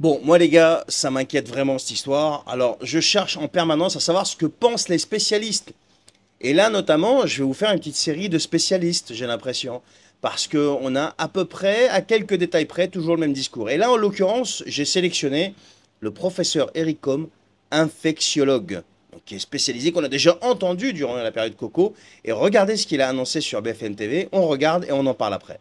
Bon, moi les gars, ça m'inquiète vraiment cette histoire. Alors, je cherche en permanence à savoir ce que pensent les spécialistes. Et là, notamment, je vais vous faire une petite série de spécialistes, j'ai l'impression. Parce qu'on a à peu près, à quelques détails près, toujours le même discours. Et là, en l'occurrence, j'ai sélectionné le professeur Eric Com, infectiologue, donc qui est spécialisé, qu'on a déjà entendu durant la période Coco. Et regardez ce qu'il a annoncé sur BFM TV. On regarde et on en parle après.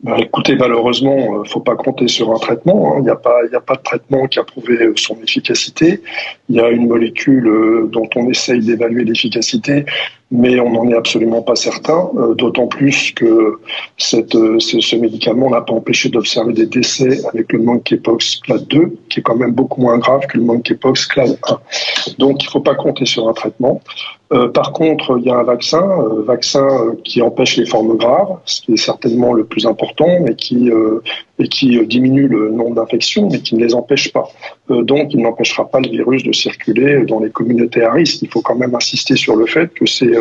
Bah, écoutez, malheureusement, faut pas compter sur un traitement, hein. Il y a pas de traitement qui a prouvé son efficacité. Il y a une molécule dont on essaye d'évaluer l'efficacité, mais on n'en est absolument pas certain. D'autant plus que ce médicament n'a pas empêché d'observer des décès avec le monkeypox clade 2, qui est quand même beaucoup moins grave que le monkeypox clade 1. Donc, il faut pas compter sur un traitement. Par contre, il y a un vaccin qui empêche les formes graves, ce qui est certainement le plus important, et qui diminue le nombre d'infections, mais qui ne les empêche pas. Donc, il n'empêchera pas le virus de circuler dans les communautés à risque. Il faut quand même insister sur le fait que c'est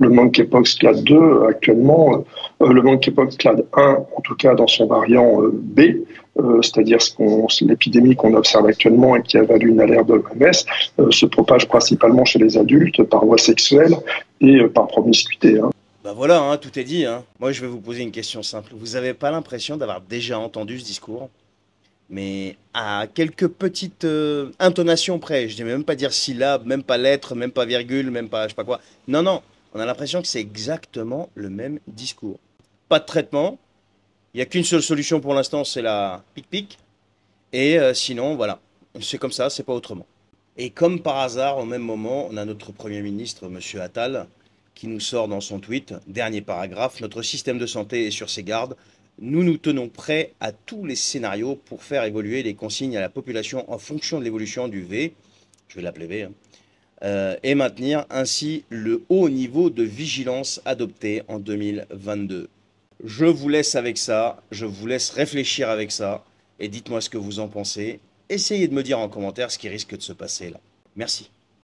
le monkeypox clade 2 actuellement, le monkeypox clade 1, en tout cas dans son variant B, c'est-à-dire l'épidémie qu'on observe actuellement et qui a valu une alerte de l'OMS, se propage principalement chez les adultes par voie sexuelle et par promiscuité, hein. Bah voilà, hein, tout est dit, hein. Moi, je vais vous poser une question simple. Vous n'avez pas l'impression d'avoir déjà entendu ce discours? Mais à quelques petites intonations près. Je ne vais même pas dire syllabe, même pas lettre, même pas virgule, même pas je sais pas quoi. Non, non, on a l'impression que c'est exactement le même discours. Pas de traitement, il n'y a qu'une seule solution pour l'instant, c'est la pic-pic. Et sinon, voilà, c'est comme ça, c'est pas autrement. Et comme par hasard, au même moment, on a notre Premier ministre, Monsieur Attal, qui nous sort dans son tweet, dernier paragraphe, notre système de santé est sur ses gardes. Nous nous tenons prêts à tous les scénarios pour faire évoluer les consignes à la population en fonction de l'évolution du V, je vais l'appeler V, hein, et maintenir ainsi le haut niveau de vigilance adopté en 2022. Je vous laisse avec ça, je vous laisse réfléchir avec ça, et dites-moi ce que vous en pensez. Essayez de me dire en commentaire ce qui risque de se passer là. Merci.